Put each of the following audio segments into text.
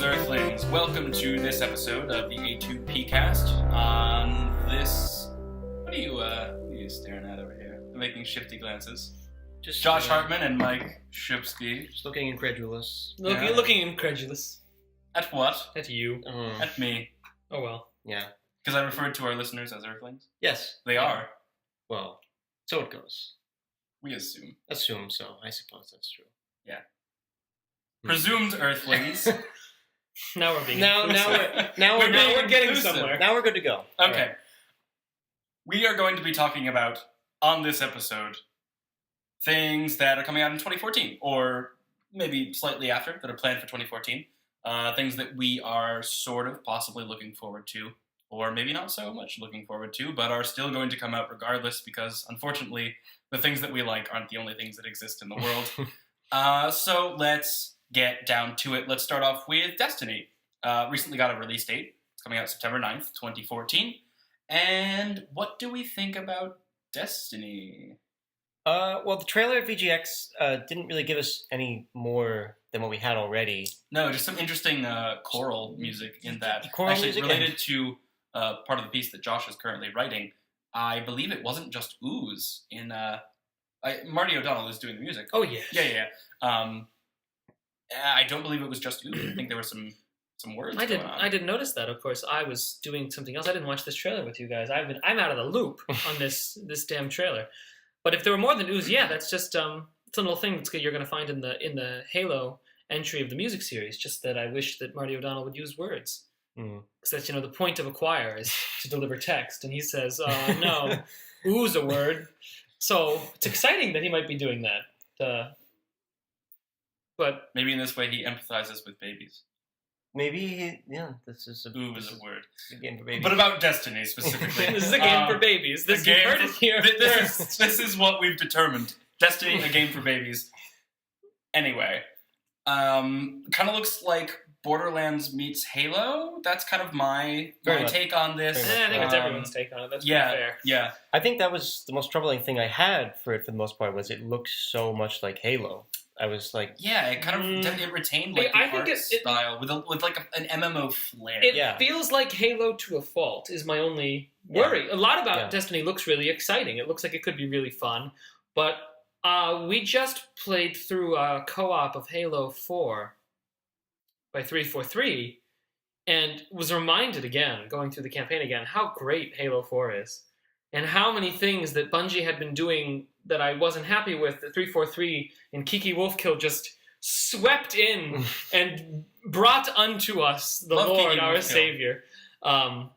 Earthlings, welcome to this episode of the A2P cast. What are you staring at over here? Making shifty glances. Just Josh Hartman and Mike Shupsky. Just looking incredulous. Yeah. Looking incredulous. At what? At you. At me. Oh well. Yeah. Because I referred to our listeners as Earthlings. Yes. They are. Well, so it goes. We assume. Assume so. I suppose that's true. Yeah. Presumed Earthlings. Now we're being Now inclusive. we're getting inclusive. somewhere. Now we're good to go. Okay. All right. We are going to be talking about, on this episode, things that are coming out in 2014, or maybe slightly after, that are planned for 2014. Things that we are sort of possibly looking forward to, or maybe not so much looking forward to, but are still going to come out regardless, because unfortunately, the things that we like aren't the only things that exist in the world. So let's get down to it. Let's start off with Destiny. Recently got a release date. It's coming out September 9th, 2014. And what do we think about Destiny? Well, the trailer at VGX didn't really give us any more than what we had already. No, just some interesting choral music in that. Choral Actually, music related to part of the piece that Josh is currently writing. I believe it wasn't just Ooze in... Marty O'Donnell is doing the music. Oh yeah. Yeah. I don't believe it was just Ooze. I think there were some words I going on. didn't notice that. Of course, I was doing something else. I didn't watch this trailer with you guys. I'm out of the loop on this damn trailer. But if there were more than Ooze, yeah, that's just it's a little thing that you're going to find in the Halo entry of the music series. Just that I wish that Marty O'Donnell would use words. Because that's the point of a choir is to deliver text, and he says, "No, ooze a word." So it's exciting that he might be doing that. But maybe in this way he empathizes with babies. Maybe, this is a... Ooh is a word. A game for babies. But about Destiny specifically. this is a game for babies. This you heard it here first. This is what we've determined. Destiny, a game for babies. Anyway, kind of looks like Borderlands meets Halo. That's kind of my take on this. I think it's everyone's take on it. That's pretty fair. Yeah. I think that was the most troubling thing I had for it for the most part, was it looked so much like Halo. I was like... Yeah, it kind of it retained like the art style with like an MMO flair. It feels like Halo to a fault is my only worry. A lot about Destiny looks really exciting. It looks like it could be really fun. But we just played through a co-op of Halo 4 by 343 and was reminded again, going through the campaign again, how great Halo 4 is. And how many things that Bungie had been doing that I wasn't happy with, that 343 and Kiki Wolfkill just swept in and brought unto us the Lord, our Savior. And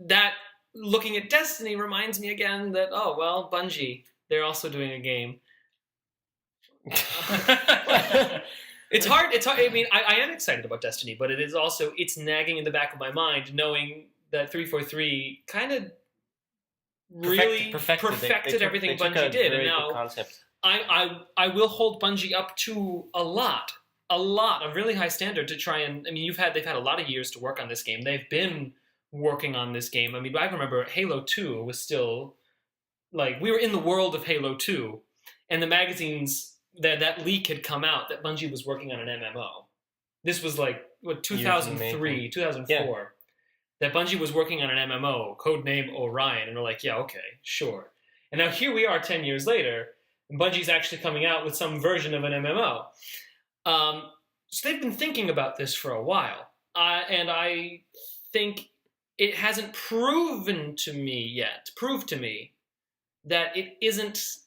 that, looking at Destiny, reminds me again that, Bungie, they're also doing a game. It's hard. I mean, I am excited about Destiny, but it is also, it's nagging in the back of my mind, knowing that 343 kind of really perfected everything Bungie did, and now I will hold Bungie up to a lot, a really high standard to try and. I mean, they've had a lot of years to work on this game. They've been working on this game. I mean, I remember Halo 2 was still like we were in the world of Halo 2, and the magazines that leak had come out that Bungie was working on an MMO. This was like 2003, 2004. Yeah. That Bungie was working on an MMO, codename Orion, and we're like, yeah, okay, sure. And now here we are 10 years later, and Bungie's actually coming out with some version of an MMO. So they've been thinking about this for a while, and I think it hasn't proved to me that it isn't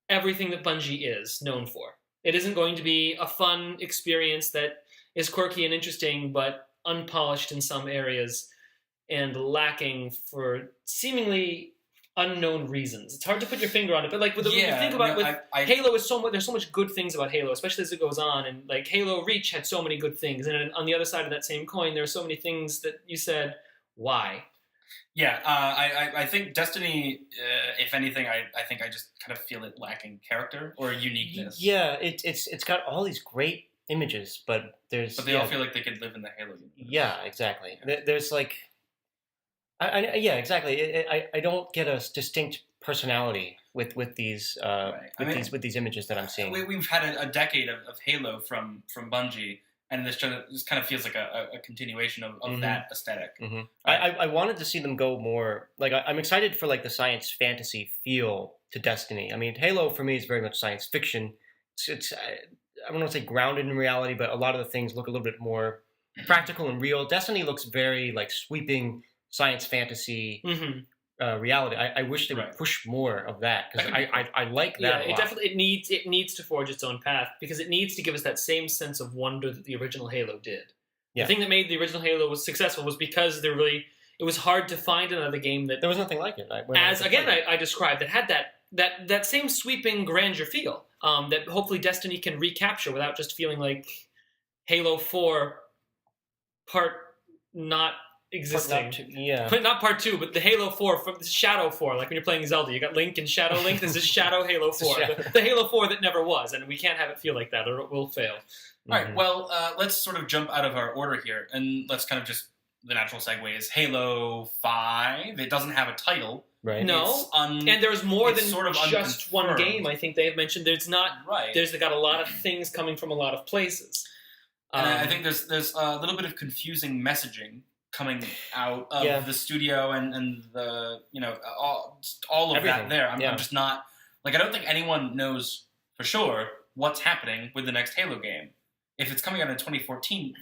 everything that Bungie is known for. It isn't going to be a fun experience that is quirky and interesting, but unpolished in some areas, and lacking for seemingly unknown reasons. It's hard to put your finger on it, but like when you think about Halo, there's so much good things about Halo, especially as it goes on, and like Halo Reach had so many good things, and on the other side of that same coin, there are so many things that you said, why? Yeah, I think Destiny, if anything, I think I just kind of feel it lacking character or uniqueness. Yeah, it's got all these great images, but they all feel like they could live in the Halo universe. Yeah, exactly. There's like... exactly. I don't get a distinct personality with these these images that I'm seeing. We've had a decade of Halo from Bungie, and this kind of feels like a continuation of that aesthetic. Mm-hmm. I wanted to see them go more like I'm excited for like the science fantasy feel to Destiny. I mean, Halo for me is very much science fiction. It's I don't want to say grounded in reality, but a lot of the things look a little bit more practical and real. Destiny looks very like sweeping science fantasy. Reality. I wish they would push more of that because I like that. Yeah, it needs to forge its own path because it needs to give us that same sense of wonder that the original Halo did. Yeah. The thing that made the original Halo was successful was because it was hard to find another game that there was nothing like it. I described that had that same sweeping grandeur feel that hopefully Destiny can recapture without just feeling like Halo 4 part not existing. Not part 2, but the Halo 4 from Shadow 4, like when you're playing Zelda, you got Link and Shadow Link. This is Shadow Halo 4, the Halo 4 that never was, and we can't have it feel like that, or it will fail. All right, well, let's sort of jump out of our order here, and let's kind of just the natural segue is Halo 5. It doesn't have a title. Right. No, and there's more than sort of just one game. I think they have mentioned there's not. Right. There's got a lot of things coming from a lot of places. And I think there's a little bit of confusing messaging coming out of the studio and the all of everything. That there. I'm just not like I don't think anyone knows for sure what's happening with the next Halo game. If it's coming out in 2014,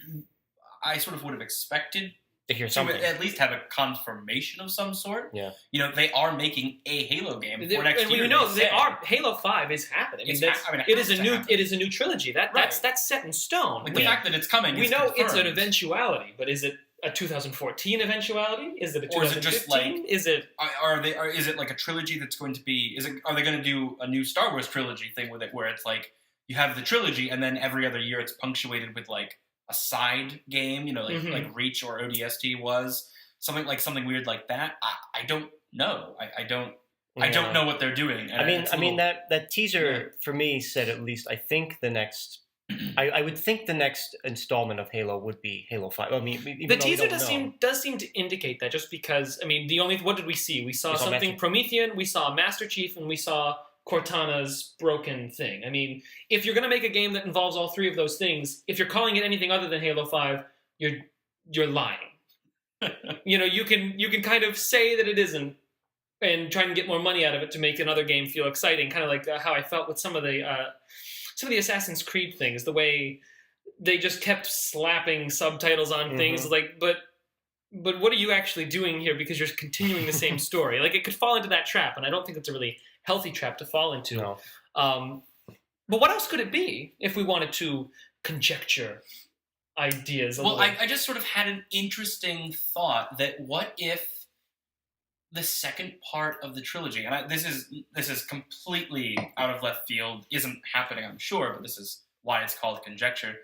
I sort of would have expected to hear something. To at least have a confirmation of some sort. Yeah. They are making a Halo game for next year. They are. Halo 5 is happening. It is a new trilogy. That's set in stone. Like the fact that it's coming. We know it's an eventuality, but is it a 2014 eventuality? Is it a 2015? Or is it just like? Is it like a trilogy that's going to be? Are they going to do a new Star Wars trilogy thing with it, where it's like you have the trilogy and then every other year it's punctuated with like a side game, like Reach or ODST was something weird like that. I don't know. I don't know what they're doing. And that teaser for me said at least I think the next. I would think the next installment of Halo would be Halo 5. I mean, the teaser does seem to indicate that just because what did we see? We saw something Promethean, we saw Master Chief, and we saw Cortana's broken thing. I mean, if you're going to make a game that involves all three of those things, if you're calling it anything other than Halo 5, you're lying. You can kind of say that it isn't and try and get more money out of it to make another game feel exciting, kind of like how I felt with some of the Assassin's Creed things, the way they just kept slapping subtitles on things like, but what are you actually doing here? Because you're continuing the same story. Like it could fall into that trap, and I don't think it's a really healthy trap to fall into. No. But what else could it be if we wanted to conjecture ideas? I just sort of had an interesting thought that what if the second part of the trilogy, and this is completely out of left field, isn't happening, I'm sure, but this is why it's called conjecture.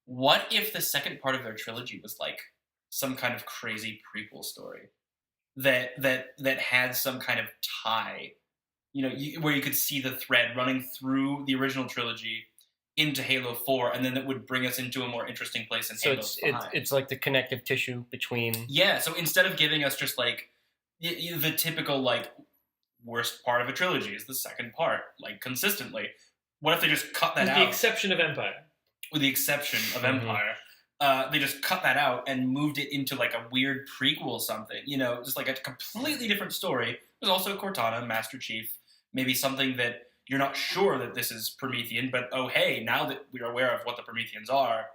What if the second part of their trilogy was like some kind of crazy prequel story that had some kind of tie, where you could see the thread running through the original trilogy into Halo 4, and then that would bring us into a more interesting place in Halo 5. It's like the connective tissue between... Yeah, so instead of giving us just like the typical like worst part of a trilogy is the second part, like consistently, what if they just cut that out? With the exception of Empire. With the exception of Empire. They just cut that out and moved it into like a weird prequel something, just like a completely different story. There's also Cortana, Master Chief, maybe something that you're not sure that this is Promethean, but oh hey, now that we're aware of what the Prometheans are,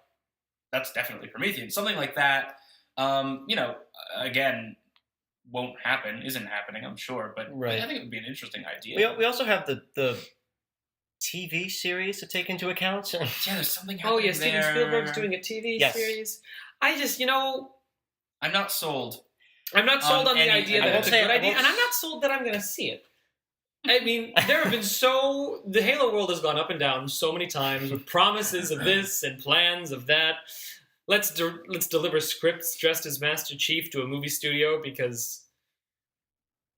that's definitely Promethean. Something like that, again, won't happen, isn't happening, I'm sure, but I think it would be an interesting idea. We also have the TV series to take into account. Yeah, there's something happening there. Steven Spielberg's doing a TV series. I just, I'm not sold. I'm not sold on the idea that it's a good idea, and I'm not sold that I'm going to see it. I mean, there have been the Halo world has gone up and down so many times with promises of this and plans of that. Let's deliver scripts dressed as Master Chief to a movie studio because...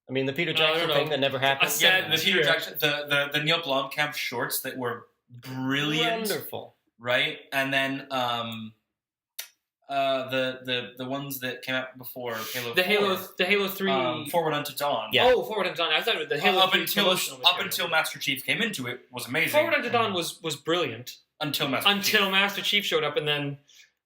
I mean, the Peter Jackson thing that never happened. The Peter Jackson, the Neil Blomkamp shorts that were brilliant. Wonderful. Right? And then the ones that came out before Halo 4. The Halo 3... Forward Unto Dawn. Yeah. Oh, Forward Unto Dawn. I thought the Halo 3 up until Master Chief came into it was amazing. Forward Unto Dawn was brilliant. until Master Chief showed up, and then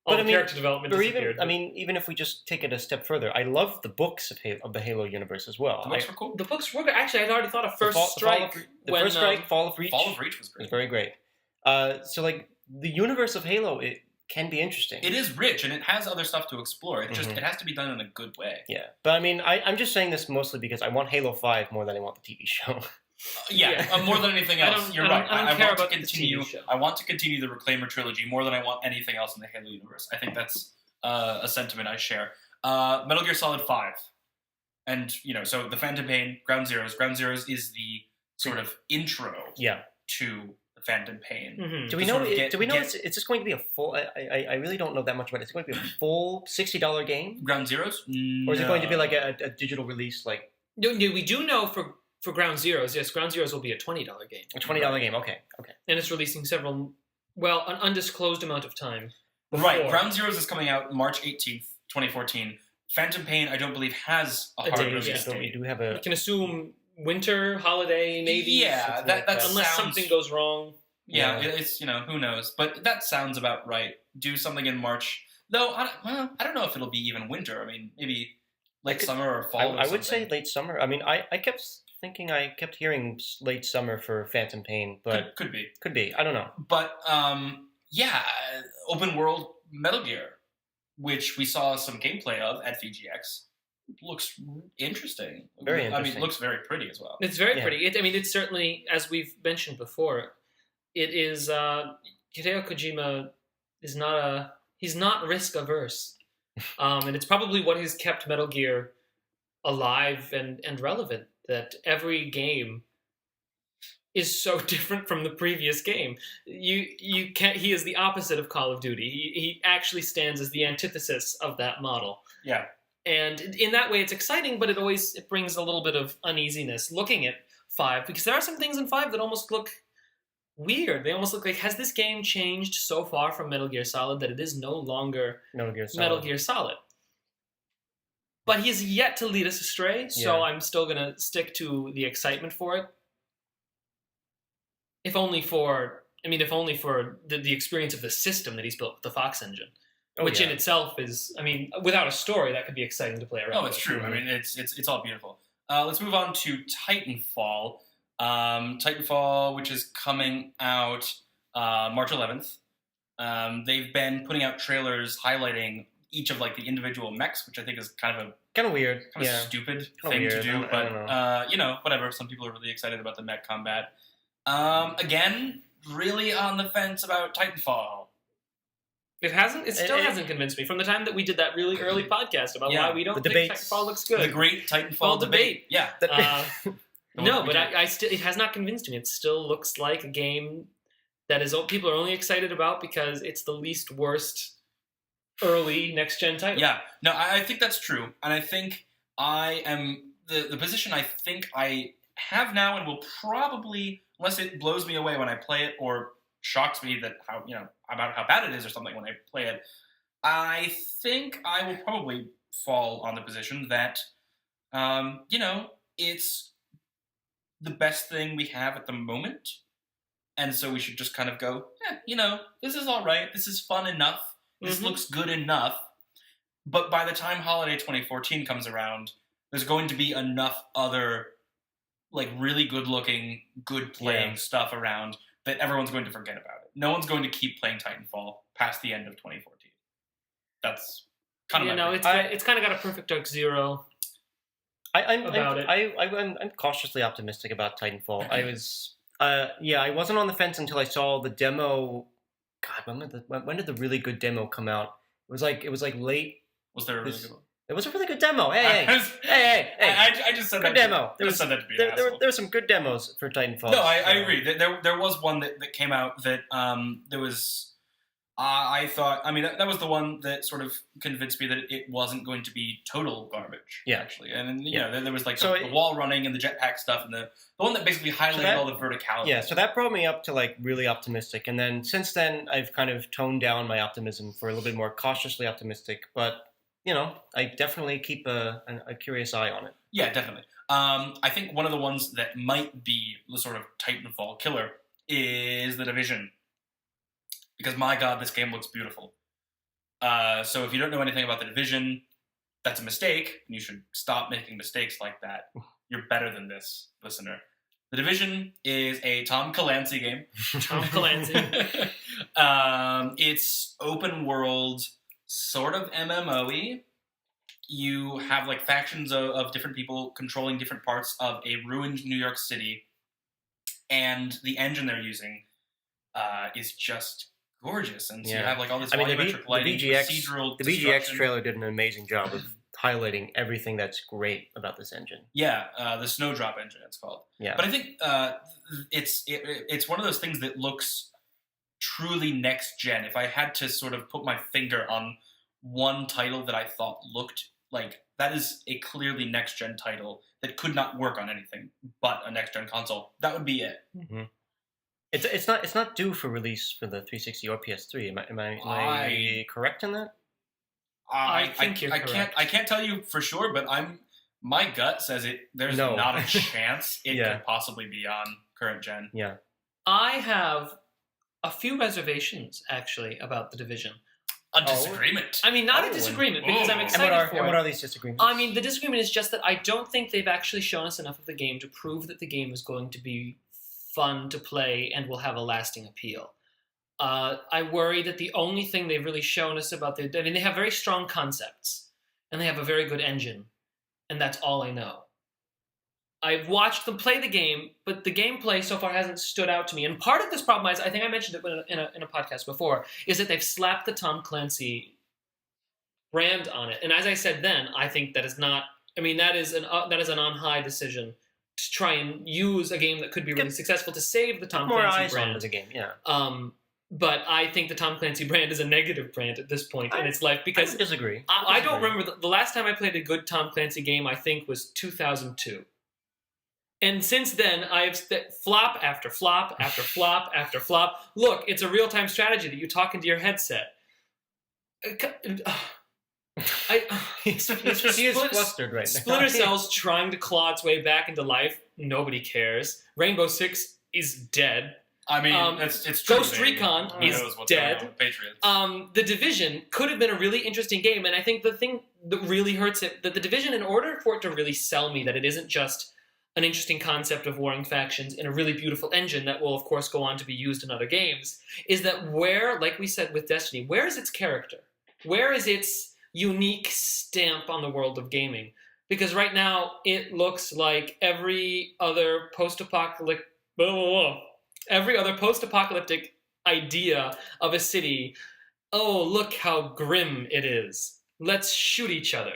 all the character development disappeared. Even if we just take it a step further, I love the books of the Halo universe as well. The books were cool. The books were good. Actually, I'd already thought of First Strike. First Strike, Fall of Reach. Fall of Reach was great. It was very great. So like the universe of Halo, it can be interesting. It is rich, and it has other stuff to explore. It just it has to be done in a good way. Yeah, but I mean, I'm just saying this mostly because I want Halo 5 more than I want the TV show. More than anything else. You're right. I don't care about the TV show. I want to continue the Reclaimer trilogy more than I want anything else in the Halo universe. I think that's a sentiment I share. Metal Gear Solid 5. And, so the Phantom Pain, Ground Zeroes. Ground Zeroes is the sort of intro to the Phantom Pain. Mm-hmm. Do we know it's just going to be a full... I really don't know that much about it. Is it going to be a full $60 game? Ground Zeroes? Or is it going to be like a digital release like... No, we do know for Ground Zeroes, yes, Ground Zeroes will be a $20 game. A $20 game, okay. And it's releasing an undisclosed amount of time. Before. Right, Ground Zeroes is coming out March 18th, 2014. Phantom Pain, I don't believe, has a hard release date. We do have a... You can assume winter, holiday, maybe. Yeah, that unless something goes wrong. Yeah, it's, who knows. But that sounds about right. Do something in March. Though, I don't know if it'll be even winter. I mean, maybe late summer or fall I would say late summer. I mean, I kept hearing late summer for Phantom Pain, but could be. I don't know. But open world Metal Gear, which we saw some gameplay of at VGX, looks interesting. Very interesting. I mean, it looks very pretty as well. It's very pretty. It's certainly, as we've mentioned before, it is Hideo Kojima is he's not risk averse, and it's probably what has kept Metal Gear alive and relevant. That every game is so different from the previous game. You can't. He is the opposite of Call of Duty. He actually stands as the antithesis of that model. Yeah. And in that way, it's exciting, but it brings a little bit of uneasiness looking at 5, because there are some things in 5 that almost look weird. They almost look like, has this game changed so far from Metal Gear Solid that it is no longer Metal Gear Solid? But he has yet to lead us astray, so I'm still going to stick to the excitement for it. If only for the experience of the system that he's built with the Fox engine. Which in itself is, without a story, that could be exciting to play around. Oh, it's true. I mean, it's all beautiful. Let's move on to Titanfall. Titanfall, which is coming out March 11th. They've been putting out trailers highlighting each of like the individual mechs, which I think is kind of weird, stupid thing to do. But whatever. Some people are really excited about the mech combat. Again, really on the fence about Titanfall. It still hasn't convinced me. From the time that we did that really early podcast about why we don't think Titanfall looks good. The great Titanfall debate. Yeah. No, but it has not convinced me. It still looks like a game that people are only excited about because it's the least worst early next-gen title. Yeah. No, I think that's true. And I think I am... The position I think I have now and will probably, unless it blows me away when I play it or shocks me that about how bad it is or something when I play it, I think I will probably fall on the position that, it's the best thing we have at the moment. And so we should just kind of go, this is all right. This is fun enough. This looks good enough. But by the time Holiday 2014 comes around, there's going to be enough other, like, really good-looking, good-playing stuff around that everyone's going to forget about it. No one's going to keep playing Titanfall past the end of 2014. That's kind of it's kind of got a Perfect Dark Zero. I'm cautiously optimistic about Titanfall. I wasn't on the fence until I saw the demo. God, when did the really good demo come out? It was like late. Was there a really good one? It was a really good demo. Hey! I just said good that. Demo. There were some good demos for Titanfall. No, I agree. There was one that came out that there was. I thought. I mean, that was the one that sort of convinced me that it wasn't going to be total garbage. Yeah. Actually, and there was like the wall running and the jetpack stuff, and the one that basically highlighted all the verticality. Yeah. So that brought me up to like really optimistic, and then since then I've kind of toned down my optimism for a little bit more cautiously optimistic, but. I definitely keep a curious eye on it. Yeah, definitely. I think one of the ones that might be the sort of Titanfall killer is The Division. because my God, this game looks beautiful. So if you don't know anything about The Division, that's a mistake, and you should stop making mistakes like that. You're better than this, listener. The Division is a Tom Clancy game. Tom Clancy. It's open world, sort of MMO-y. You have like factions of different people controlling different parts of a ruined New York City, and the engine they're using is just gorgeous. And so you have like all this volumetric lighting, procedural. The VGX trailer did an amazing job of highlighting everything that's great about this engine. Yeah, the Snowdrop engine, it's called. Yeah, but I think it's one of those things that looks truly next gen. If I had to sort of put my finger on one title that I thought looked like that is a clearly next gen title that could not work on anything but a next gen console, that would be it. Mm-hmm. It's not due for release for the 360 or PS3. Am I correct in that? I think you're correct. I can't tell you for sure, but my gut says there's not a chance it could possibly be on current gen. Yeah. I have a few reservations actually about The Division. A disagreement. I mean, not a disagreement, because I'm excited for it. And what are these disagreements? I mean, the disagreement is just that I don't think they've actually shown us enough of the game to prove that the game is going to be fun to play and will have a lasting appeal. I worry that the only thing they've really shown us about they have very strong concepts, and they have a very good engine, and that's all I know. I've watched them play the game, but the gameplay so far hasn't stood out to me. And part of this problem is, I think I mentioned it in a podcast before, is that they've slapped the Tom Clancy brand on it. And as I said then, I think that is not. I mean, that is an on high decision to try and use a game that could be really successful to save the Tom Clancy brand. Onto the game, yeah. But I think the Tom Clancy brand is a negative brand at this point in its life, because I disagree. I don't remember the last time I played a good Tom Clancy game. I think was 2002. And since then, I've flop after flop after flop after flop. Look, it's a real-time strategy that you talk into your headset. He is flustered right now. Splinter Cell's trying to claw its way back into life. Nobody cares. Rainbow Six is dead. I mean, it's true. Ghost Recon is dead. The Division could have been a really interesting game, and I think the thing that really hurts it, that The Division, in order for it to really sell me that it isn't just an interesting concept of warring factions in a really beautiful engine that will, of course, go on to be used in other games, is that where, like we said with Destiny, where is its character? Where is its unique stamp on the world of gaming? Because right now, it looks like every other post-apocalyptic idea of a city. Oh, look how grim it is. Let's shoot each other.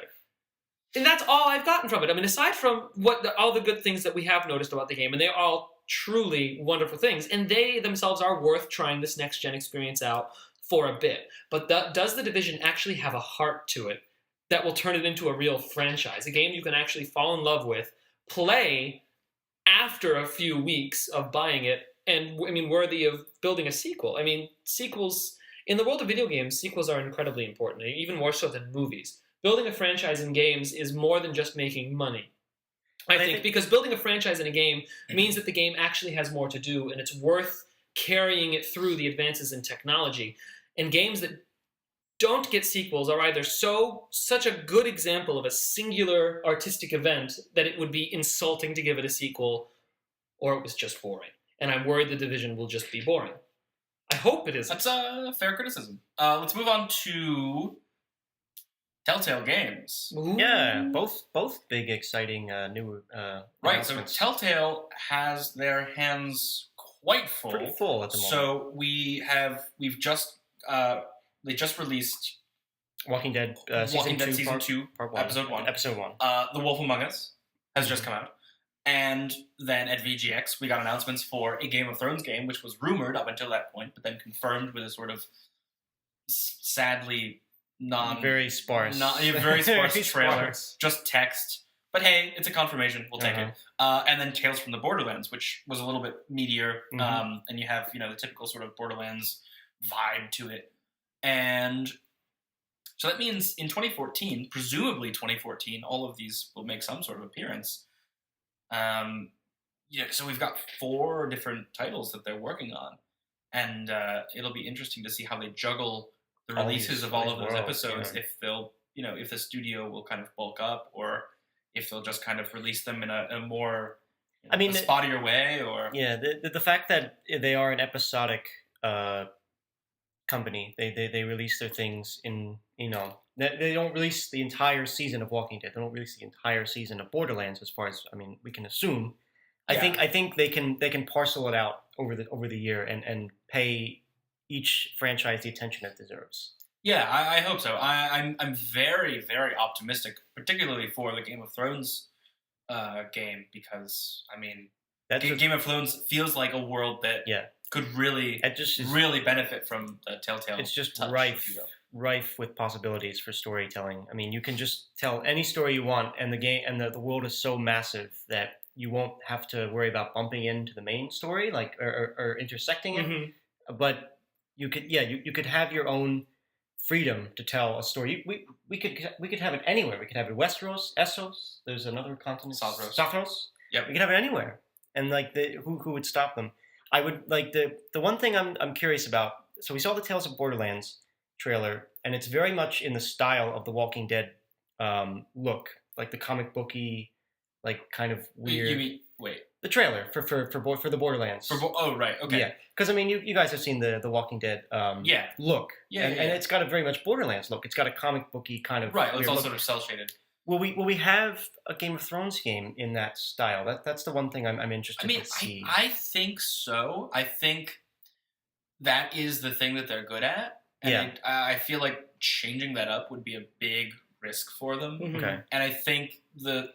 And that's all I've gotten from it. I mean, aside from all the good things that we have noticed about the game, and they're all truly wonderful things, and they themselves are worth trying this next-gen experience out for a bit. But does The Division actually have a heart to it that will turn it into a real franchise, a game you can actually fall in love with, play after a few weeks of buying it, and, I mean, worthy of building a sequel? I mean, sequels, in the world of video games, sequels are incredibly important, even more so than movies. Building a franchise in games is more than just making money. I think because building a franchise in a game means that the game actually has more to do, and it's worth carrying it through the advances in technology. And games that don't get sequels are either such a good example of a singular artistic event that it would be insulting to give it a sequel, or it was just boring. And I'm worried The Division will just be boring. I hope it isn't. That's a fair criticism. Let's move on to Telltale Games. Ooh. Yeah, both big, exciting new right, so Telltale has their hands quite full. Pretty full at the moment. So they just released Walking Dead Season 2, Episode 1. The Wolf Among Us has just come out. And then at VGX, we got announcements for a Game of Thrones game, which was rumored up until that point, but then confirmed with a sort of sadly very sparse trailer. Just text. But hey, it's a confirmation. We'll take it. And then Tales from the Borderlands, which was a little bit meatier. And you have, the typical sort of Borderlands vibe to it. And so that means in 2014, presumably 2014, all of these will make some sort of appearance. So we've got 4 different titles that they're working on. and it'll be interesting to see how they juggle the All releases these- of all all of these those worlds, episodes. yeah. If they'll, if the studio will kind of bulk up, or if they'll just kind of release them in a more, I mean, a spottier way, or Yeah, the fact that they are an episodic company, they release their things in, they don't release the entire season of Walking Dead. They don't release the entire season of Borderlands, as far as we can assume. Yeah. I think they can parcel it out over the year and pay each franchise the attention it deserves. Yeah, I hope so. I'm very, very optimistic, particularly for the Game of Thrones game, because That's Game of Thrones feels like a world that Yeah. could really it just is, really benefit from the Telltale. it's just touch, if rife you will. rife with possibilities for storytelling. You can just tell any story you want, and the world is so massive that you won't have to worry about bumping into the main story, like or intersecting it. Mm-hmm. But you could have your own freedom to tell a story. We could have it anywhere. We could have it Westeros, Essos. There's another continent, Sothros. Yep. We could have it anywhere, and who would stop them? I would like the one thing I'm curious about. So we saw the Tales of Borderlands trailer, and it's very much in the style of the Walking Dead look, like the comic booky, like kind of weird. You mean wait? The trailer for the Borderlands. Oh right, okay. Yeah, because you guys have seen the Walking Dead Yeah. look. Yeah, and it's got a very much Borderlands look. It's got a comic booky kind of Right, it's weird all look. sort of cell shaded. Will we have a Game of Thrones game in that style? That's the one thing I'm interested to see. I think so. I think that is the thing that they're good at. And Yeah. I feel like changing that up would be a big risk for them. Mhm. Okay. And I think the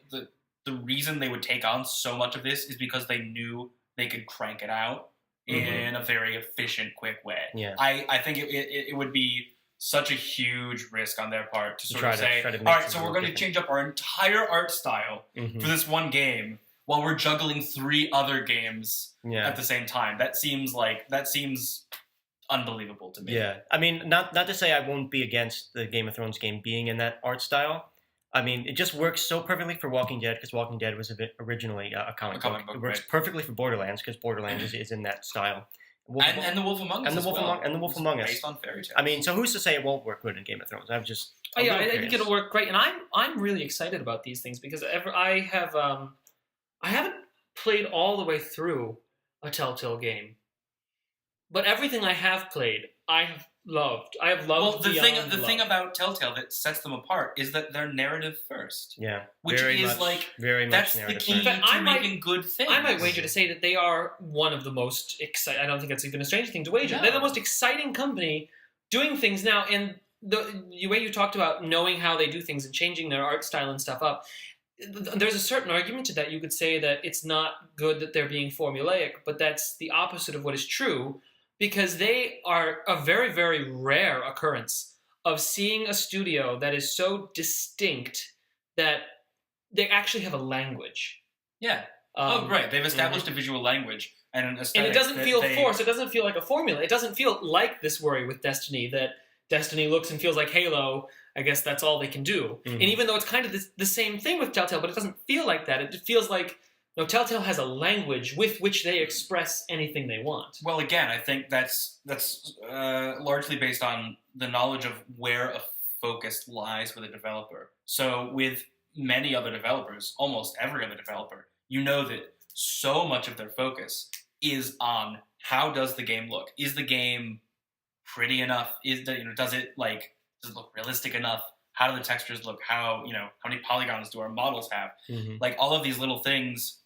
reason they would take on so much of this is because they knew they could crank it out in a very efficient, quick way. Yeah. I think it would be such a huge risk on their part to sort of say, try to all make right, things so we're look going to different." change up our entire art style Mhm. for this one game while we're juggling 3 other games Yeah. at the same time. That seems unbelievable to me. Yeah. Not to say I won't be against the Game of Thrones game being in that art style. It just works so perfectly for Walking Dead, because Walking Dead was originally a comic book. It works right. perfectly for Borderlands, because Borderlands is in that style. And the Wolf Among Us. and the as Wolf well. Among- and the Wolf It's Among Us. based on fairy tales. So who's to say it won't work good in Game of Thrones? I'm just. Oh a yeah, little I think curious. it'll work great, and I'm really excited about these things because I haven't played all the way through a Telltale game, but everything I have played, I have loved. I have loved. Well, beyond the thing love. about Telltale that sets them apart is that they're narrative first, Yeah. which very is much, very that's much the narrative key first. In fact, to I might- making good things. I might wager to say that they are one of the most exciting. I don't think that's even a strange thing to wager. No. They're the most exciting company doing things now, and the way you talked about knowing how they do things and changing their art style and stuff up. There's a certain argument to that. You could say that it's not good that they're being formulaic, but that's the opposite of what is true, because they are a very, very rare occurrence of seeing a studio that is so distinct that they actually have a language. Yeah. Right. They've established a visual language and an aesthetic. And it doesn't that feel they- forced. It doesn't feel like a formula. It doesn't feel like this worry with Destiny, that Destiny looks and feels like Halo. I guess that's all they can do. Mhm. And even though it's kind of the same thing with Telltale, but it doesn't feel like that. It feels like Telltale has a language with which they express anything they want. Well, again, I think that's largely based on the knowledge of where a focus lies with a developer. So with many other developers, almost every other developer, you know that so much of their focus is on how does the game look? Is the game pretty enough? Does it look realistic enough? How do the textures look? How many polygons do our models have? Mhm. Like all of these little things,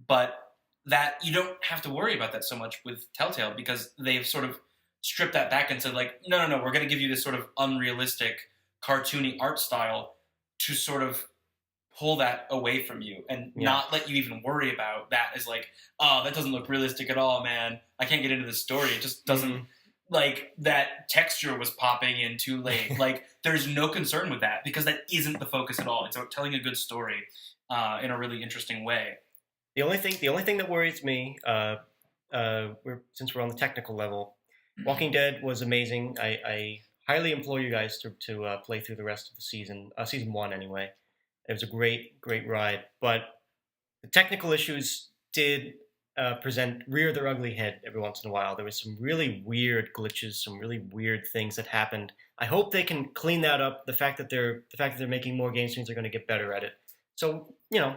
but that you don't have to worry about that so much with Telltale because they've sort of stripped that back and said no, we're going to give you this sort of unrealistic, cartoony art style to sort of pull that away from you and not let you even worry about that as that doesn't look realistic at all, man. I can't get into the story. It just doesn't that texture was popping in too late. There's no concern with that because that isn't the focus at all. It's about telling a good story in a really interesting way. The only thing that worries me, since we're on the technical level, Walking Dead was amazing. I highly implore you guys to play through the rest of the season 1 anyway. It was a great ride, but the technical issues did rear their ugly head every once in a while. There was some really weird glitches, some really weird things that happened. I hope they can clean that up. The fact that they're making more games means they're going to get better at it. So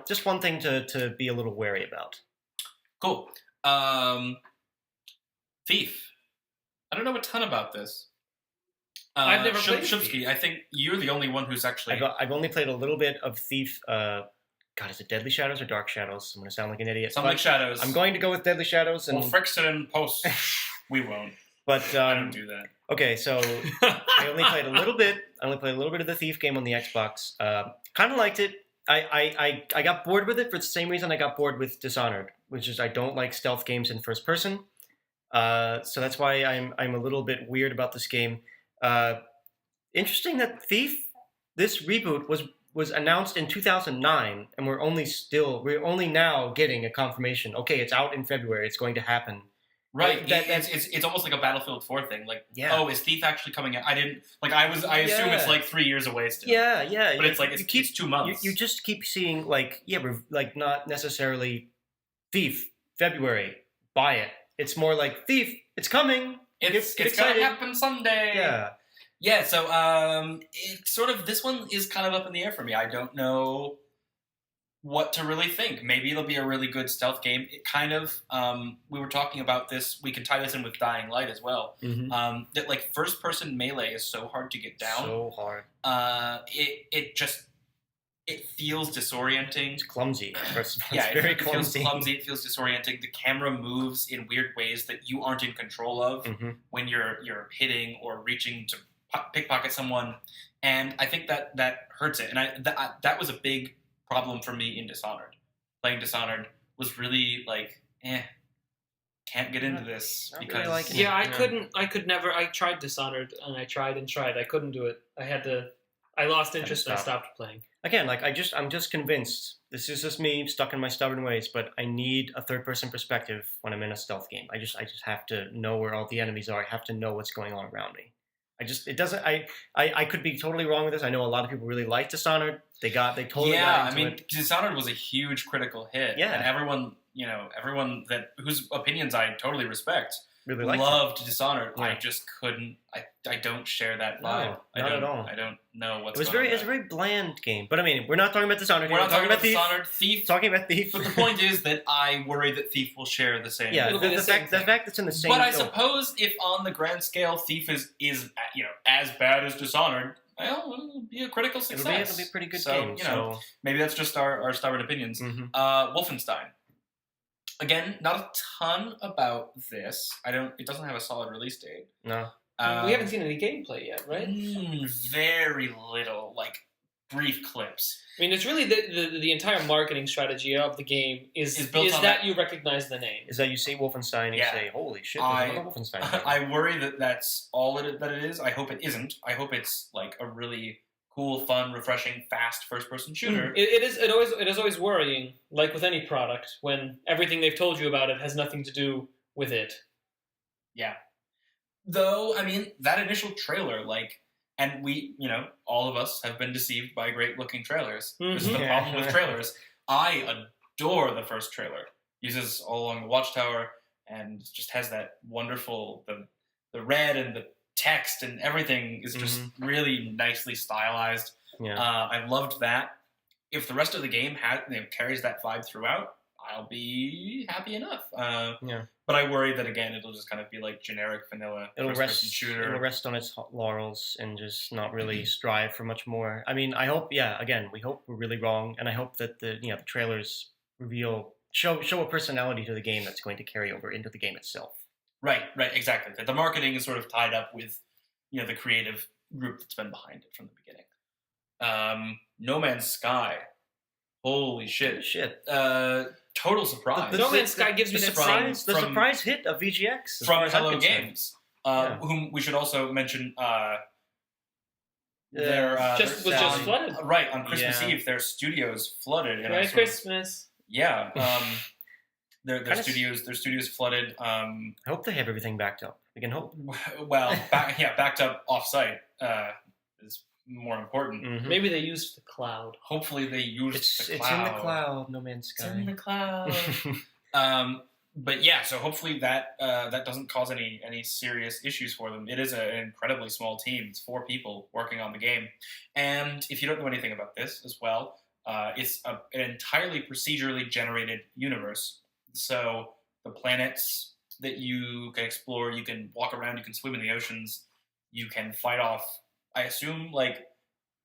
just one thing to be a little wary about. Cool. Thief. I don't know a ton about this. I've never played Shubsky, I think you're the only one who's actually... I've only played a little bit of Thief. God, is it Deadly Shadows or Dark Shadows? I'm going to sound like an idiot. Something like Shadows. I'm going to go with Deadly Shadows. And we'll fix it in post. We won't. But I don't do that. Okay, so I only played a little bit. I only played a little bit of the Thief game on the Xbox. Kind of liked it. I got bored with it for the same reason I got bored with Dishonored, which is I don't like stealth games in first person. So that's why I'm a little bit weird about this game. Interesting that Thief, this reboot was announced in 2009, and we're only now getting a confirmation. Okay, it's out in February. It's going to happen. Right. It's almost like a Battlefield 4 thing. Like, oh, is Thief actually coming out? I assume it's like 3 years away still. Yeah. But it's like it's 2 months. You just keep seeing not necessarily Thief February. Buy it. It's more like Thief. It's coming. It's gonna happen someday. Yeah. Yeah, so this one is kind of up in the air for me. I don't know what to really think. Maybe it'll be a really good stealth game. It kind of, we were talking about this, we can tie this in with Dying Light as well, that like first-person melee is so hard to get down. So hard. It feels disorienting. It's clumsy. First of all. Yeah, it's very clumsy. It feels disorienting. The camera moves in weird ways that you aren't in control of when you're hitting or reaching to pickpocket someone, and I think that hurts it. And that was a big problem for me in Dishonored. Playing Dishonored was really like, can't get into this because really I could never. I tried Dishonored and I tried. I couldn't do it. I lost interest and I stopped playing. Again, like I'm just convinced. This is just me stuck in my stubborn ways, but I need a third-person perspective when I'm in a stealth game. I just have to know where all the enemies are. I have to know what's going on around me. I could be totally wrong with this. I know a lot of people really like Dishonored. They totally got into it. Dishonored was a huge critical hit. Yeah. And everyone whose opinions I totally respect really loved Dishonored. Yeah. I just couldn't. I don't share that vibe. No, not at all. I don't know what's going on. It was a very bland game. But I mean, we're not talking about Dishonored. We're not talking about Dishonored. Thief. Talking about Thief. But the point is that I worry that Thief will share the same. Yeah, the fact that's in the same. But I suppose if on the grand scale Thief is as bad as Dishonored, well, it'll be a critical success. It'll be a pretty good game. Maybe that's just our stubborn opinions. Wolfenstein. Again, not a ton about this. It doesn't have a solid release date. No. We haven't seen any gameplay yet, right? Very little, like brief clips. I mean, it's really the entire marketing strategy of the game is that you recognize the name. Is that you see Wolfenstein and you say, "Holy shit, there's another Wolfenstein game." I worry that that's all that it is. I hope it isn't. I hope it's like a really cool, fun, refreshing, fast first-person shooter. It is always worrying, like with any product, when everything they've told you about it has nothing to do with it. Yeah. Though, I mean, that initial trailer, and we, all of us have been deceived by great-looking trailers. This is the problem with trailers. I adore the first trailer. Uses all along the Watchtower and just has that wonderful, the red and the text and everything is just really nicely stylized. Yeah. I loved that. If the rest of the game carries that vibe throughout, I'll be happy enough. But I worry that, again, it'll just kind of be like generic vanilla first-person shooter. It'll rest on its laurels and just not really strive for much more. I mean, I hope, we hope we're really wrong, and I hope that the trailers show a personality to the game that's going to carry over into the game itself. Right, exactly. The marketing is sort of tied up with, the creative group that's been behind it from the beginning. No Man's Sky. Holy shit. Total surprise. No Man's Sky gives me the surprise hit of VGX. From Hello Games. Whom we should also mention, just flooded. Right, on Christmas Eve, their studios flooded. Merry Christmas. Yeah. Their studios flooded. I hope they have everything backed up. We can hope. Well, backed up off-site is more important. Maybe they used the cloud. Hopefully they used the cloud. It's in the cloud, No Man's Sky. It's in the cloud. but yeah, so hopefully that that doesn't cause any serious issues for them. It is an incredibly small team. It's 4 people working on the game, and if you don't know anything about this as well, it's an entirely procedurally generated universe. So the planets that you can explore, you can walk around, you can swim in the oceans, you can fight off, I assume, like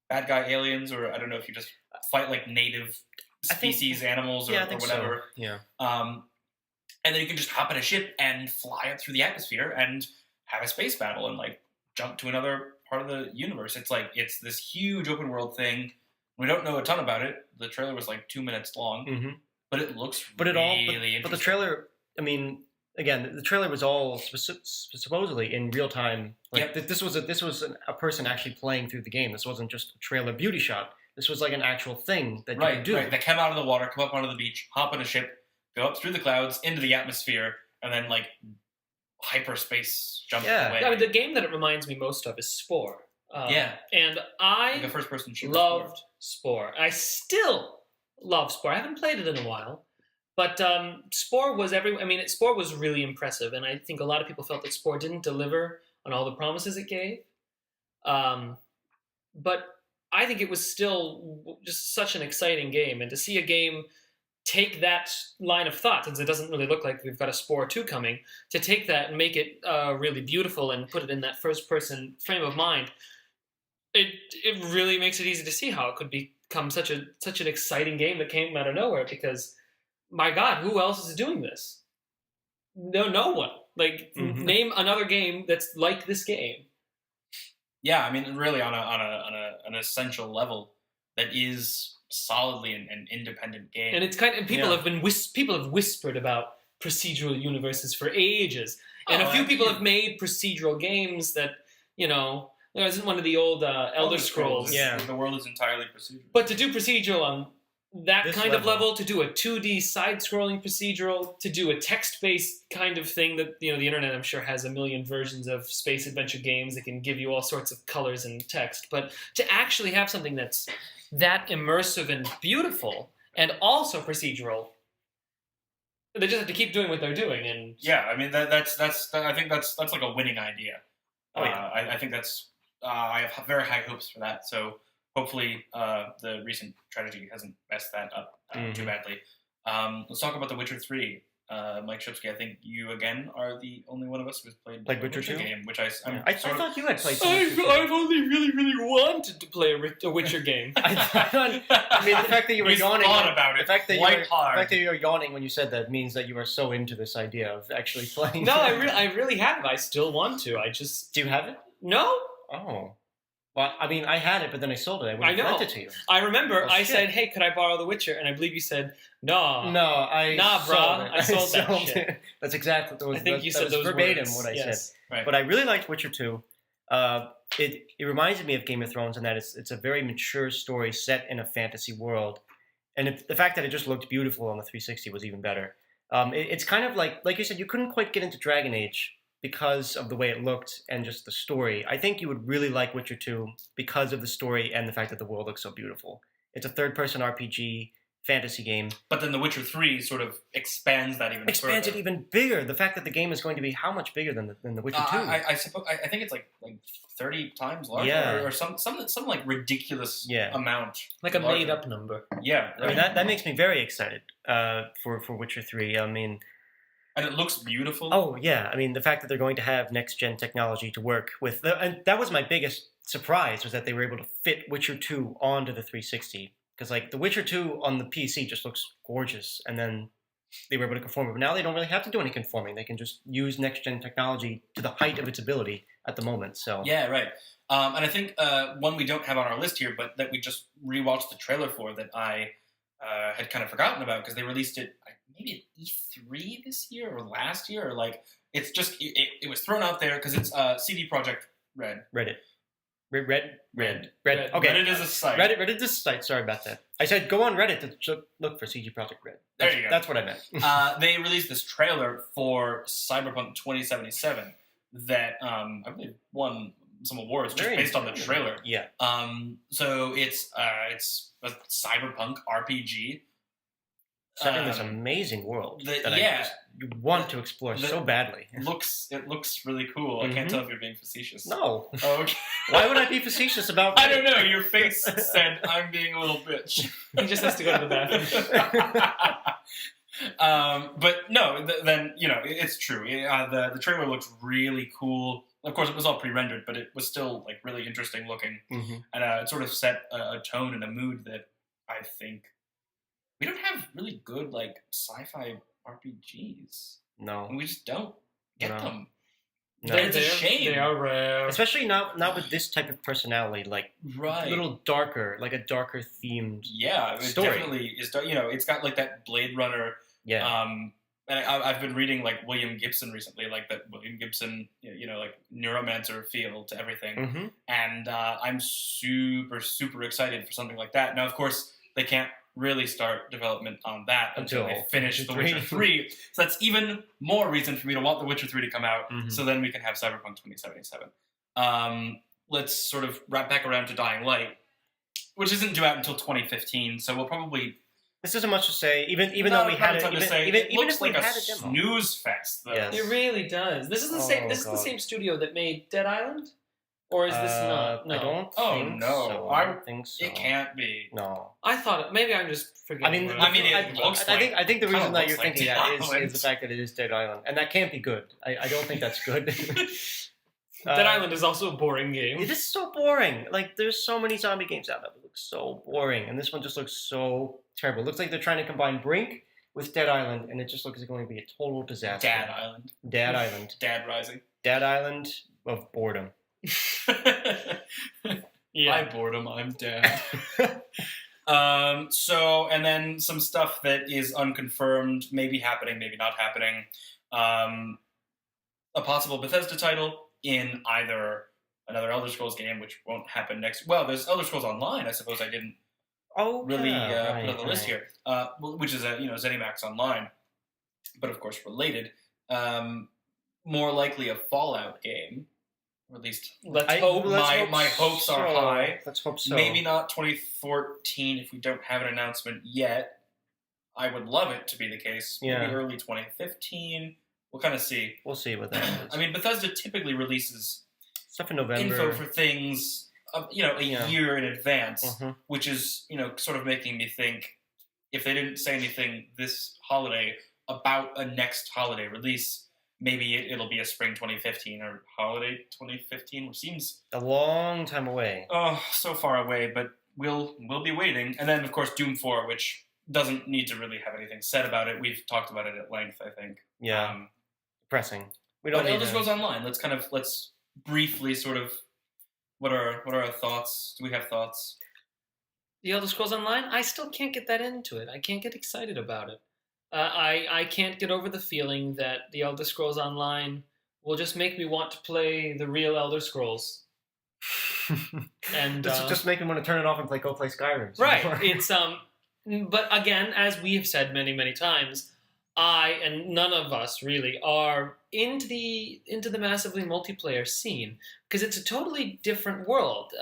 bad guy aliens, or I don't know if you just fight like native species animals or whatever. So. Yeah. And then you can just hop in a ship and fly up through the atmosphere and have a space battle and like jump to another part of the universe. It's this huge open world thing. We don't know a ton about it. The trailer was like 2 minutes long, but it looks really interesting. But the trailer, I mean, again, the trailer was all supposedly in real time. Like this was a person actually playing through the game. This wasn't just a trailer beauty shot. This was like an actual thing that you could do. Right. They come out of the water, come up onto the beach, hop on a ship, go up through the clouds into the atmosphere, and then like hyperspace jump away. I mean, the game that it reminds me most of is Spore. And I like a first-person shooter. Loved Spore. I still love Spore. I haven't played it in a while, but Spore was Spore was really impressive, and I think a lot of people felt that Spore didn't deliver on all the promises it gave. But I think it was still just such an exciting game, and to see a game take that line of thought, since it doesn't really look like we've got a Spore 2 coming, to take that and make it really beautiful and put it in that first-person frame of mind, it really makes it easy to see how it could become such an exciting game that came out of nowhere, because, my God, who else is doing this? No one. Like, name another game that's like this game. Yeah, I mean, really on an essential level that is solidly an independent game. And it's people have whispered about procedural universes for ages, and a few people have made procedural games that, there isn't one of the old Elder Scrolls. Yeah, the world is entirely procedural. But to do procedural on that kind of level, to do a 2D side-scrolling procedural, to do a text-based kind of thing that, the internet, I'm sure, has a million versions of space adventure games that can give you all sorts of colors and text. But to actually have something that's that immersive and beautiful, and also procedural, they just have to keep doing what they're doing. And yeah, I mean, I think that's like a winning idea. I think that's I have very high hopes for that. So hopefully the recent tragedy hasn't messed that up too badly. Let's talk about The Witcher 3. Mike Shipsky, I think you again are the only one of us who's played the Witcher 2 game, which I thought you had played. I've only really wanted to play a Witcher game. I mean, the fact that you were yawning. About it. The fact that you were yawning when you said that means that you are so into this idea of actually playing. No, I really have. I still want to. Do you have it? No. Oh. Well, I mean, I had it, but then I sold it. I would have lent it to you. I remember I said, hey, could I borrow The Witcher? And I believe you said, no. No, Nah, brah. I sold that shit. That's exactly what I think you said those verbatim words. What I said. Right. But I really liked Witcher 2. It reminded me of Game of Thrones in that it's a very mature story set in a fantasy world. And the fact that it just looked beautiful on the 360 was even better. It's kind of like you said, you couldn't quite get into Dragon Age because of the way it looked and just the story. I think you would really like Witcher 2 because of the story and the fact that the world looks so beautiful. It's a third-person RPG fantasy game. But then The Witcher 3 sort of expands that even further. It even bigger. The fact that the game is going to be how much bigger than The Witcher 2? I suppose I think it's like 30 times larger or some like ridiculous amount. Like a made-up number. Yeah. Right. I mean, that makes me very excited for Witcher 3. I mean... And it looks beautiful. Oh, yeah. I mean, the fact that they're going to have next-gen technology to work with... And that was my biggest surprise, was that they were able to fit Witcher 2 onto the 360. Because, like, The Witcher 2 on the PC just looks gorgeous. And then they were able to conform it. But now they don't really have to do any conforming. They can just use next-gen technology to the height of its ability at the moment. So yeah, right. And I think one we don't have on our list here, but that we just rewatched the trailer for that I had kind of forgotten about because they released it... maybe at E3 this year or last year, or like it's just it was thrown out there because it's CD Projekt Red. Reddit. Red. Okay. Reddit is a site. Reddit is a site. Sorry about that. I said go on Reddit to look for CD Projekt Red. There you go. That's what I meant. They released this trailer for Cyberpunk 2077 that I believe won some awards just based on the trailer. Yeah. So it's a cyberpunk RPG. set in this amazing world that I want to explore so badly. It looks really cool. I can't tell if you're being facetious. No. Oh, okay. Why would I be facetious about? I don't know. Your face said I'm being a little bitch. He just has to go to the bathroom. But no, then it's true. The trailer looks really cool. Of course, it was all pre-rendered, but it was still like really interesting looking, and it sort of set a tone and a mood that I think we don't have really good like sci-fi RPGs. No, and we just don't get them. No. It's a shame. They are rare, especially not with this type of personality, like right. a little darker, like a darker themed. Yeah, it story. Definitely is. It's got like that Blade Runner. Yeah. And I've been reading like William Gibson recently, like that William Gibson, like Neuromancer feel to everything, and I'm super super excited for something like that. Now, of course, they can't really start development on that until they finish The Witcher 3. So that's even more reason for me to want The Witcher 3 to come out, so then we can have Cyberpunk 2077. Let's sort of wrap back around to Dying Light, which isn't due out until 2015, so we'll probably... This isn't much to say, even though we had it. Even if we had a demo. Snooze fest, though. Yes. It really does. This is the same. This is the same studio that made Dead Island, or is this not? No. I don't. I don't think so. It can't be. No. I thought maybe I'm just forgetting. It looks like. I think the reason that you're thinking that is the fact that it is Dead Island, and that can't be good. I don't think that's good. Dead Island is also a boring game. It is so boring. Like, there's so many zombie games out there that look so boring, and this one just looks so terrible. It looks like they're trying to combine Brink with Dead Island, and it just looks like it's going to be a total disaster. Dad Island. Dad Island. Dad Rising. Dad Island of boredom. My boredom, I'm dad. And then some stuff that is unconfirmed, maybe happening, maybe not happening. A possible Bethesda title in either another Elder Scrolls game, which won't happen next. Well, there's Elder Scrolls Online. I suppose I didn't really put on the list here, which is ZeniMax Online, but of course related. More likely a Fallout game, or at least let's hope. My hopes are high. Let's hope so. Maybe not 2014 if we don't have an announcement yet. I would love it to be the case. Maybe early 2015. We'll kind of see. We'll see what that is. I mean, Bethesda typically releases stuff in November. Info for things, a year in advance, which is, sort of making me think if they didn't say anything this holiday about a next holiday release, maybe it'll be a spring 2015 or holiday 2015, which seems a long time away. Oh, so far away, but we'll be waiting. And then, of course, Doom 4, which doesn't need to really have anything said about it. We've talked about it at length, I think. Yeah. Depressing. We don't. But Elder Scrolls Online. Let's briefly sort of. What are our thoughts? Do we have thoughts? The Elder Scrolls Online. I still can't get that into it. I can't get excited about it. I can't get over the feeling that the Elder Scrolls Online will just make me want to play the real Elder Scrolls. And just make me want to turn it off and play Skyrim. Right. It's but again, as we have said many, many times, I and none of us really are into the massively multiplayer scene because it's a totally different world.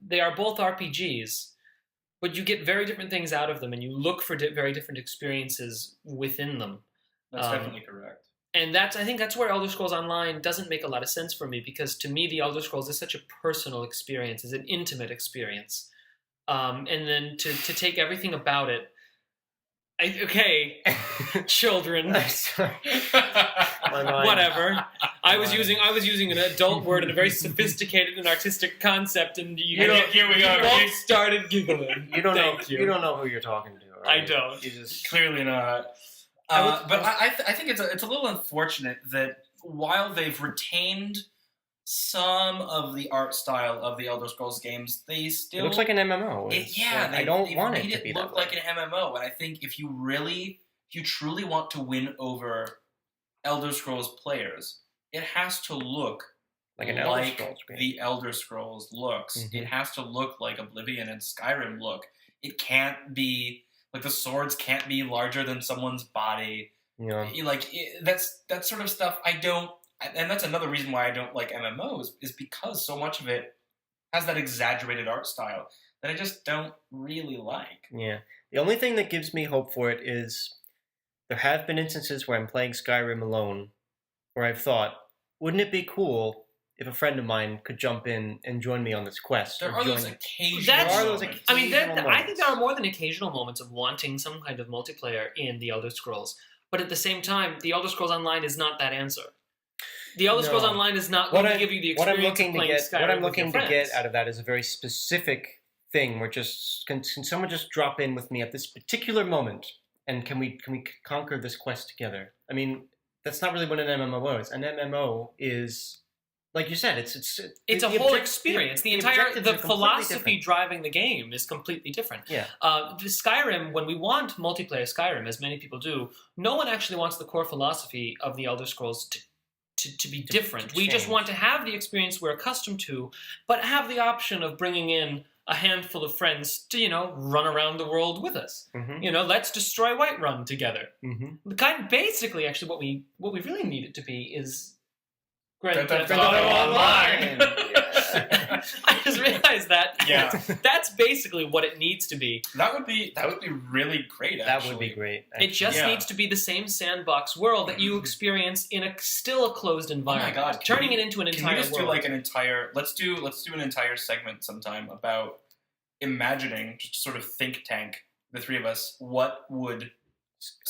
They are both RPGs, but you get very different things out of them, and you look for very different experiences within them. That's definitely correct. And I think that's where Elder Scrolls Online doesn't make a lot of sense for me, because to me, the Elder Scrolls is such a personal experience, is an intimate experience. And then to take everything about it, children. Whatever. I was using an adult word and a very sophisticated and artistic concept, and here we go. Both started giggling. You don't know who you're talking to. Right? I don't. You just clearly not. I think it's a little unfortunate that while they've retained some of the art style of the Elder Scrolls games, they still... It looks like an MMO. I don't want it to be that way. look like an MMO, and I think if you truly want to win over Elder Scrolls players, it has to look like an Elder Scrolls game. The Elder Scrolls looks. Mm-hmm. It has to look like Oblivion and Skyrim look. It can't be... Like, the swords can't be larger than someone's body. Yeah. That sort of stuff I don't... And that's another reason why I don't like MMOs, is because so much of it has that exaggerated art style that I just don't really like. Yeah. The only thing that gives me hope for it is there have been instances where I'm playing Skyrim alone where I've thought, wouldn't it be cool if a friend of mine could jump in and join me on this quest? There or are join those me? occasional There are those moments. I mean, occasional I think there are moments. more than occasional moments of wanting some kind of multiplayer in The Elder Scrolls. But at the same time, The Elder Scrolls Online is not that answer. The Elder Scrolls No. Online is not going to give you the experience of playing Skyrim what I'm with your looking to friends. get out of that is a very specific thing. Where just can someone just drop in with me at this particular moment, and can we conquer this quest together? I mean, that's not really what an MMO is. An MMO is, like you said, it's It's a whole experience. The objectives are completely philosophy different. driving the game is completely different. Yeah. The Skyrim, when we want multiplayer Skyrim, as many people do, no one actually wants the core philosophy of the Elder Scrolls to be different. to We just change. want to have the experience we're accustomed to, but have the option of bringing in a handful of friends to, run around the world with us. Mm-hmm. Let's destroy Whiterun together. Mm-hmm. Basically, actually, what we really need it to be is Grand Grand Theft Theft Auto Auto Online. Yeah. I just realized that. Yeah. That's basically what it needs to be. That would be really great. That Actually. would be great. It just Yeah. needs to be the same sandbox world that you experience in still a closed environment. God, can turning we- it into an Can entire we just do world. like an entire? Let's do an entire segment sometime about imagining, just sort of think tank, the three of us. What would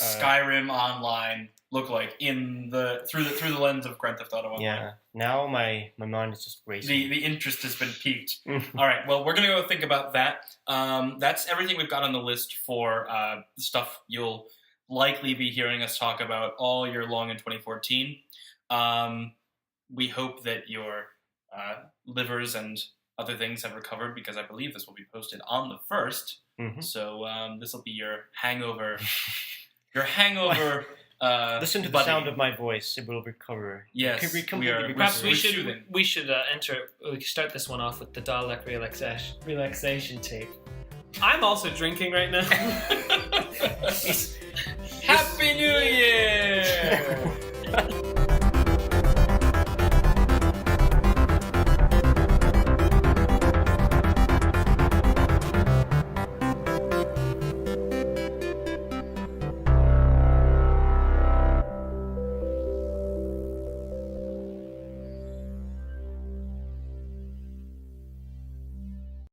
Skyrim Online look like through the lens of Grand Theft Auto Online? Yeah. Now my mind is just racing. The interest has been piqued. All right, well, we're going to go think about that. That's everything we've got on the list for the stuff you'll likely be hearing us talk about all year long in 2014. We hope that your livers and other things have recovered, because I believe this will be posted on the 1st. Mhm. So this will be your hangover. Your hangover. Listen to the buddy. sound of my voice; it will recover. Yes, It can be we completely are- recover. Perhaps we We're should soothing. we should start this one off with the Dalek relaxation tape. I'm also drinking right now.